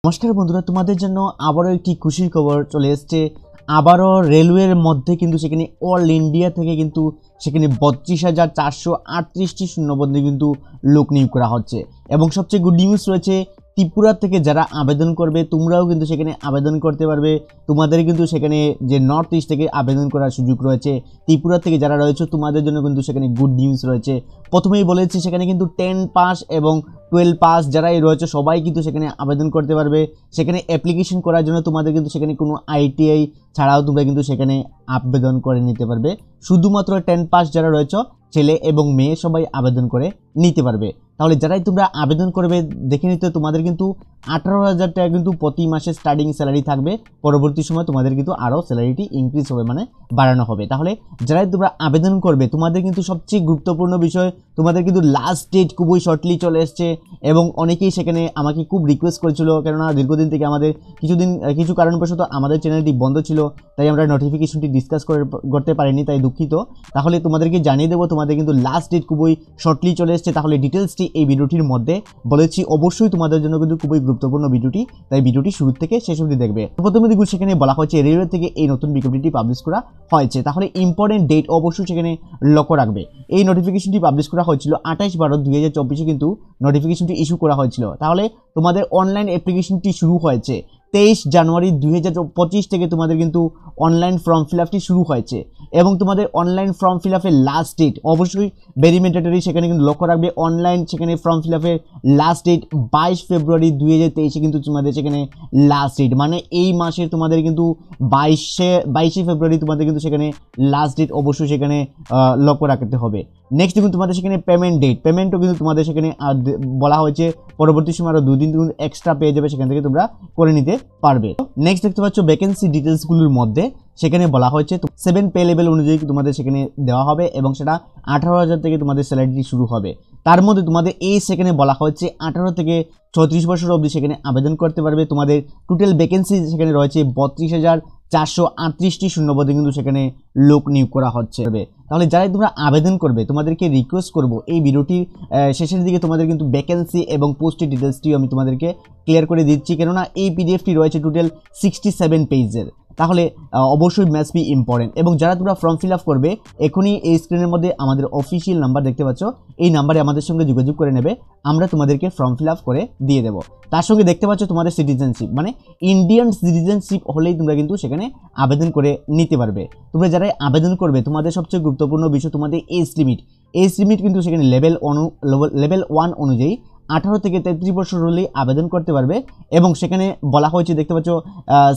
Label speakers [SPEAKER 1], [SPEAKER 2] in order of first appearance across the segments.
[SPEAKER 1] নমস্কার বন্ধুরা, তোমাদের জন্য আবারও একটি খুশির খবর চলে এসেছে। আবারও রেলওয়ের মধ্যে কিন্তু সেখানে অল ইন্ডিয়া থেকে কিন্তু সেখানে 32,438টি শূন্যপদে কিন্তু লোক নিয়োগ করা হচ্ছে। এবং সবচেয়ে গুড নিউজ রয়েছে, ত্রিপুরা থেকে যারা আবেদন করবে তোমরাও কিন্তু সেখানে আবেদন করতে পারবে। তোমাদের কিন্তু সেখানে যে নর্থ ইস্ট থেকে আবেদন করার সুযোগ রয়েছে, ত্রিপুরা থেকে যারা রয়েছে তোমাদের জন্য কিন্তু সেখানে গুড নিউজ রয়েছে। প্রথমেই বলেছি সেখানে কিন্তু 10 পাস এবং 12 পাস যারাই রয়েছে সবাই কিন্তু সেখানে আবেদন করতে পারবে। সেখানে অ্যাপ্লিকেশন করার জন্য তোমাদের কিন্তু সেখানে কোনো আইটিআই ছাড়াও তোমরা কিন্তু সেখানে আবেদন করে নিতে পারবে। শুধুমাত্র 10 পাস যারা রয়েছে ছেলে এবং মেয়ে সবাই আবেদন করে নিতে পারবে। তাহলে যারাই তোমরা আবেদন করবে দেখে নিতে, তোমাদের কিন্তু 18,000 টাকা কিন্তু প্রতি মাসে স্টার্টিং স্যালারি থাকবে। পরবর্তী সময় তোমাদের কিন্তু আরও স্যালারিটি ইনক্রিজ হবে, মানে বাড়ানো হবে। তাহলে যারাই তোমরা আবেদন করবে তোমাদের কিন্তু সবচেয়ে গুরুত্বপূর্ণ বিষয়, তোমাদের কিন্তু লাস্ট ডেট খুবই শর্টলি চলে এসছে। এবং অনেকেই সেখানে আমাকে খুব রিকোয়েস্ট করেছিল, কেননা দীর্ঘদিন থেকে আমাদের কিছু কারণবশত আমাদের চ্যানেলটি বন্ধ ছিল, তাই আমরা নোটিফিকেশনটি ডিসকাস করতে পারিনি, তাই দুঃখিত। তাহলে তোমাদেরকে জানিয়ে দেবো তোমাদের কিন্তু লাস্ট ডেট খুবই শর্টলি চলে এসছে। তাহলে ডিটেলসটি এই ভিডিওটির মধ্যে বলেছি, অবশ্যই তোমাদের জন্য কিন্তু খুবই গুরুত্বপূর্ণ ভিডিওটি, তাই ভিডিওটি শুরু থেকে শেষ অবধি দেখবে। প্রথমে দেখুন সেখানে বলা হয়েছে রেলওয়ে থেকে এই নতুন বিজ্ঞপ্তিটি পাবলিশ করা হয়েছে। তাহলে ইম্পর্টেন্ট ডেট অবশ্যই সেখানে লক্ষ্য রাখবে। এই নোটিফিকেশনটি পাবলিশ করা হয়েছিল 28/12/2024 কিন্তু নোটিফিকেশনটি ইস্যু করা হয়েছিল। তাহলে তোমাদের অনলাইন অ্যাপ্লিকেশনটি শুরু হয়েছে 23 জানুয়ারি 2025 থেকে তোমাদের কিন্তু অনলাইন ফর্ম ফিল আপটি শুরু হয়েছে। এবং তোমাদের অনলাইন ফর্ম ফিল আপের লাস্ট ডেট অবশ্যই ভেরি ম্যান্ডেটরি, সেখানে কিন্তু লক্ষ্য রাখবে। অনলাইন সেখানে ফর্ম ফিল আপের লাস্ট ডেট 22 ফেব্রুয়ারি 2023 কিন্তু তোমাদের সেখানে লাস্ট ডেট, মানে এই মাসের তোমাদের কিন্তু 22 ফেব্রুয়ারি তোমাদের কিন্তু সেখানে লাস্ট ডেট অবশ্যই সেখানে লক্ষ্য রাখতে হবে। নেক্সট দেখুন তোমাদের সেখানে পেমেন্ট ডেট, পেমেন্টও কিন্তু তোমাদের সেখানে বলা হয়েছে পরবর্তী সময় আরও 2 দিন এক্সট্রা পেয়ে যাবে, সেখান থেকে তোমরা করে নিতে পারবে। নেক্সট দেখতে পাচ্ছ ভ্যাকেন্সি ডিটেলসগুলোর মধ্যে সেখানে বলা হয়েছে 7 পে লেভেল অনুযায়ী তোমাদের সেখানে দেওয়া হবে এবং সেটা 18,000 থেকে তোমাদের স্যালারিটি শুরু হবে। তার মধ্যে তোমাদের এই সেখানে বলা হয়েছে 18 থেকে 34 বছর অবধি সেখানে আবেদন করতে পারবে। তোমাদের টোটাল ভ্যাকেন্সি সেখানে রয়েছে 32,438টি শূন্যপদে কিন্তু সেখানে লোক নিয়োগ করা হচ্ছে। তাহলে যারাই তোমরা আবেদন করবে তোমাদেরকে রিকোয়েস্ট করব, এই ভিডিওটির শেষের দিকে তোমাদের কিন্তু ভ্যাকেন্সি এবং পোস্টের ডিটেলসটিও আমি তোমাদেরকে ক্লিয়ার করে দিচ্ছি, কেননা এই পিডিএফটি রয়েছে টোটাল 67 পেজের। তাহলে অবশ্যই ম্যাথস বি ইম্পর্টেন্ট। এবং যারা তোমরা ফর্ম ফিল আপ করবে এখনই এই স্ক্রিনের মধ্যে আমাদের অফিসিয়াল নাম্বার দেখতে পাচ্ছ, এই নাম্বারে আমাদের সঙ্গে যোগাযোগ করে নেবে, আমরা তোমাদেরকে ফর্ম ফিল আপ করে দিয়ে দেবো। তার সঙ্গে দেখতে পাচ্ছ তোমাদের সিটিজেনশিপ, মানে ইন্ডিয়ান সিটিজেনশিপ হলেই তোমরা কিন্তু সেখানে আবেদন করে নিতে পারবে। তোমরা যারা আবেদন করবে তোমাদের সবচেয়ে গুরুত্বপূর্ণ বিষয় তোমাদের এজ লিমিট কিন্তু সেখানে লেভেল 1 অনুযায়ী 18 থেকে 33 বছর হলেই আবেদন করতে পারবে। এবং সেখানে বলা হয়েছে দেখতে পাচ্ছ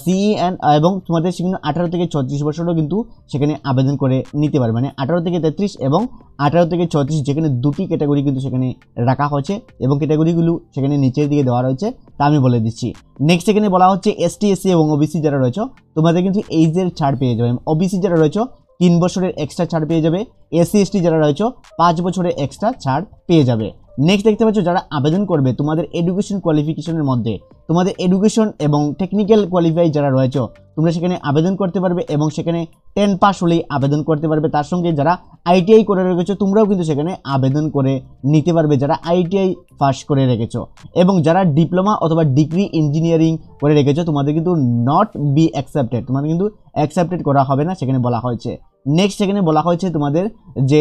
[SPEAKER 1] সিইএন, এবং তোমাদের সেখানে 18 থেকে 36 বছরও কিন্তু সেখানে আবেদন করে নিতে পারবে, মানে 18 থেকে 33 এবং 18 থেকে 36 যেখানে দুটি ক্যাটাগরি কিন্তু সেখানে রাখা হয়েছে এবং ক্যাটাগরিগুলো সেখানে নিচের দিকে দেওয়া রয়েছে, তা আমি বলে দিচ্ছি। নেক্সট সেখানে বলা হচ্ছে এসটি, এসসি এবং ওবিসি যারা রয়েছে তোমাদের কিন্তু এইজের ছাড় পেয়ে যাবে। ওবিসি যারা রয়েছে 3 বছরের এক্সট্রা ছাড় পেয়ে যাবে, এসসি এসটি যারা রয়েছে 5 বছরের এক্সট্রা ছাড় পেয়ে যাবে। নেক্সট দেখতে পাচ্ছ যারা আবেদন করবে তোমাদের এডুকেশন কোয়ালিফিকেশনের মধ্যে তোমাদের এডুকেশন এবং টেকনিক্যাল কোয়ালিফাই যারা রয়েছে তোমরা সেখানে আবেদন করতে পারবে এবং সেখানে 10 পাস হলেই আবেদন করতে পারবে। তার সঙ্গে যারা আইটিআই করে রেখেছো তোমরাও কিন্তু সেখানে আবেদন করে নিতে পারবে, যারা আইটিআই পাস করে রেখেছো। এবং যারা ডিপ্লোমা অথবা ডিগ্রি ইঞ্জিনিয়ারিং করে রেখেছো তোমাদের কিন্তু নট বি অ্যাকসেপ্টেড, তোমাদের কিন্তু অ্যাকসেপ্টেড করা হবে না, সেখানে বলা হয়েছে। নেক্সট সেখানে বলা হয়েছে তোমাদের যে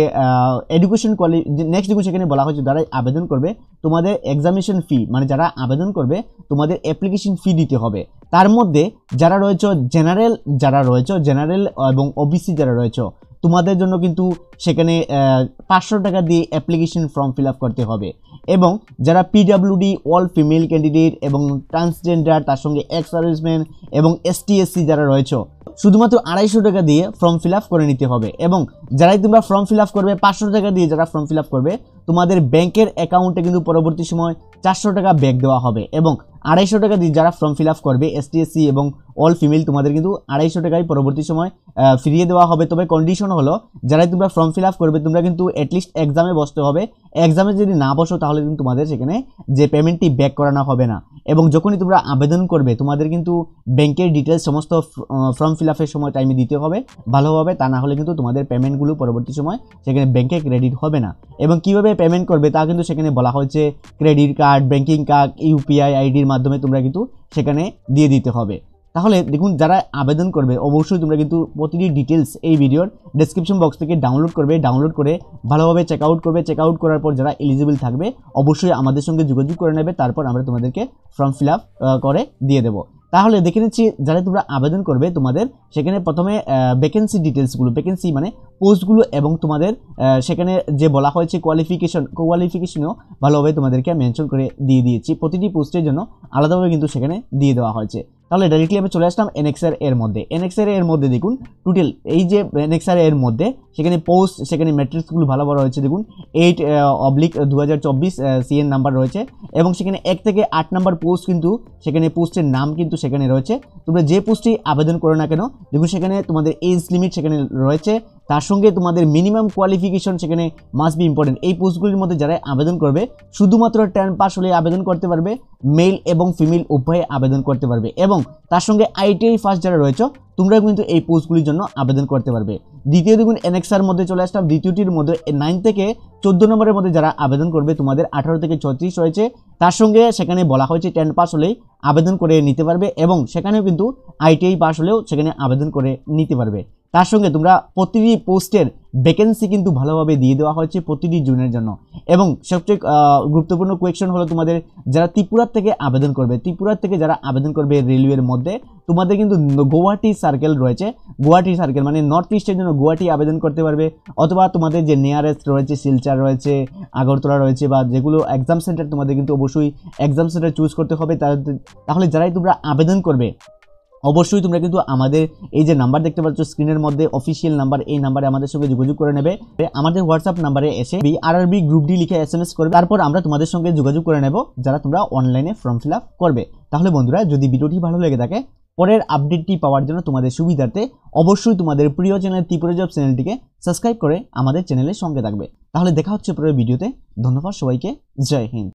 [SPEAKER 1] এডুকেশন নেক্সট দেখুন সেখানে বলা হয়েছে যারা আবেদন করবে তোমাদের এক্সামিনেশন ফি, মানে যারা আবেদন করবে তোমাদের অ্যাপ্লিকেশন ফি দিতে হবে। তার মধ্যে যারা রয়েছে জেনারেল এবং ওবিসি যারা রয়েছে তোমাদের জন্য কিন্তু সেখানে 500 টাকা দিয়ে অ্যাপ্লিকেশন ফর্ম ফিল আপ করতে হবে। এবং যারা পিডাব্লিউডি অল ফিমেল ক্যান্ডিডেট এবং ট্রান্সজেন্ডার, তার সঙ্গে এক্স সার্ভিসম্যান এবং এসটি এসসি যারা রয়েছে শুধুমাত্র 250 টাকা দিয়ে ফর্ম ফিল আপ করে নিতে হবে। এবং যারাই তোমরা ফর্ম ফিল আপ করবে 500 টাকা দিয়ে যারা ফর্ম ফিল আপ করবে তোমাদের ব্যাংকের অ্যাকাউন্টে কিন্তু পরবর্তী সময় 400 টাকা ব্যাক দেওয়া হবে। এবং 250 টাকা দিয়ে যারা ফর্ম ফিল আপ করবে এসটি এসসি এবং অল ফিমেল তোমাদের কিন্তু 250 টাকায় পরবর্তী সময় ফিরিয়ে দেওয়া হবে। তবে কন্ডিশন হলো যারাই তোমরা ফর্ম ফিল আপ করবে তোমরা কিন্তু অ্যাটলিস্ট এক্সামে বসতে হবে, এক্সামে যদি না বসো তাহলে কিন্তু তোমাদের সেখানে যে পেমেন্টটি ব্যাক করানো হবে না। এবং যখনই তোমরা আবেদন করবে তোমাদের কিন্তু ব্যাংকের ডিটেলস সমস্ত ফর্ম ফিল আপের সময় টাইমে দিতে হবে ভালোভাবে, তা না হলে কিন্তু তোমাদের পেমেন্টগুলো পরবর্তী সময় সেখানে ব্যাংকে ক্রেডিট হবে না। এবং কিভাবে পেমেন্ট করবে তা কিন্তু সেখানে বলা হয়েছে credit card card, banking card, UPI আইডির মাধ্যমে তোমরা কিন্তু সেখানে দিয়ে দিতে হবে। তাহলে দেখুন, যারা আবেদন করবে অবশ্যই তোমরা কিন্তু প্রতিটি ডিটেলস এই ভিডিওর ডেসক্রিপশন বক্স থেকে ডাউনলোড করবে, ডাউনলোড করে ভালোভাবে চেক আউট করবে। চেক আউট করার পর যারা এলিজিবল থাকবে অবশ্যই আমাদের সঙ্গে যোগাযোগ করে নেবে, তারপর আমরা তোমাদেরকে ফর্ম ফিল আপ করে দিয়ে দেবো। তাহলে দেখে নিচ্ছি যারা তোমরা আবেদন করবে তোমাদের সেখানে প্রথমে ভ্যাকেন্সি ডিটেলসগুলো, ভ্যাকেন্সি মানে পোস্টগুলো এবং তোমাদের সেখানে যে বলা হয়েছে কোয়ালিফিকেশনও ভালোভাবে তোমাদেরকে মেনশন করে দিয়ে দিয়েছি। প্রতিটি পোস্টের জন্য আলাদাভাবে কিন্তু সেখানে দিয়ে দেওয়া হয়েছে। তাহলে ডাইরেক্টলি আমি চলে আসলাম এনএক্সআর এর মধ্যে। এনএক্সআর এর মধ্যে দেখুন টোটাল এই যে এনএক্সআর এর মধ্যে সেখানে পোস্ট, সেখানে ম্যাট্রিক্সগুলো ভালো রয়েছে। দেখুন 8/2024 সিএন নাম্বার রয়েছে এবং সেখানে 1 থেকে 8 নাম্বার পোস্ট কিন্তু সেখানে পোস্টের নাম কিন্তু সেখানে রয়েছে। তোমরা যে পোস্টেই আবেদন করো না কেন দেখুন সেখানে তোমাদের এজ লিমিট সেখানে রয়েছে, তার সঙ্গে তোমাদের মিনিমাম কোয়ালিফিকেশন সেখানে মাস্ট বি ইম্পর্টেন্ট। এই পোস্টগুলির মধ্যে যারা আবেদন করবে শুধুমাত্র 10 পাস হলে আবেদন করতে পারবে, মেল এবং ফিমেল উভয়ে আবেদন করতে পারবে এবং তার সঙ্গে আইটিআই ফার্স্ট যারা রয়েছে তোমরা কিন্তু এই পোস্টগুলির জন্য আবেদন করতে পারবে। দ্বিতীয় দেখুন এনএক্সআর মধ্যে চলে আসলাম। দ্বিতীয়টির মধ্যে 9 থেকে 14 নম্বরের মধ্যে যারা আবেদন করবে তোমাদের 18 থেকে 34 রয়েছে, তার সঙ্গে সেখানে বলা হয়েছে 10 পাস হলেই আবেদন করে নিতে পারবে এবং সেখানেও কিন্তু আইটিআই পাস হলেও সেখানে আবেদন করে নিতে পারবে। তার সঙ্গে তোমরা প্রতিটি পোস্টের ভ্যাকেন্সি কিন্তু ভালোভাবে দিয়ে দেওয়া হয়েছে প্রতিটি জুনের জন্য। এবং সবচেয়ে গুরুত্বপূর্ণ কোয়েশ্চন হলো তোমাদের যারা ত্রিপুরার থেকে আবেদন করবে, ত্রিপুরার থেকে যারা আবেদন করবে রেলওয়ের মধ্যে তোমাদের কিন্তু গুয়াহাটি সার্কেল রয়েছে। গুয়াহাটি সার্কেল মানে নর্থ ইস্টের জন্য গুয়াহাটি আবেদন করতে পারবে, অথবা তোমাদের যে নিয়ারেস্ট রয়েছে শিলচর রয়েছে, আগরতলা রয়েছে বা যেগুলো এক্সাম সেন্টার তোমাদের কিন্তু অবশ্যই এক্সাম সেন্টার চুজ করতে হবে। তাহলে যারাই তোমরা আবেদন করবে অবশ্যই তোমরা কিন্তু আমাদের এই যে নাম্বার দেখতে পাচ্ছ স্ক্রিনের মধ্যে অফিসিয়াল নাম্বার, এই নাম্বারে আমাদের সঙ্গে যোগাযোগ করে নেবে। আমাদের হোয়াটসঅ্যাপ নাম্বারে এসে আরআরবি গ্রুপ ডি লিখে SMS করবে, তারপর আমরা তোমাদের সঙ্গে যোগাযোগ করে নেব যারা তোমরা অনলাইনে ফর্ম ফিল আপ করবে। তাহলে বন্ধুরা যদি ভিডিওটি ভালো লেগে থাকে পরের আপডেটটি পাওয়ার জন্য তোমাদের সুবিধার্থে অবশ্যই তোমাদের প্রিয় চ্যানেল ত্রিপুরা জব চ্যানেলটিকে সাবস্ক্রাইব করে আমাদের চ্যানেলের সঙ্গে থাকবে। তাহলে দেখা হচ্ছে পরের ভিডিওতে। ধন্যবাদ সবাইকে, জয় হিন্দ।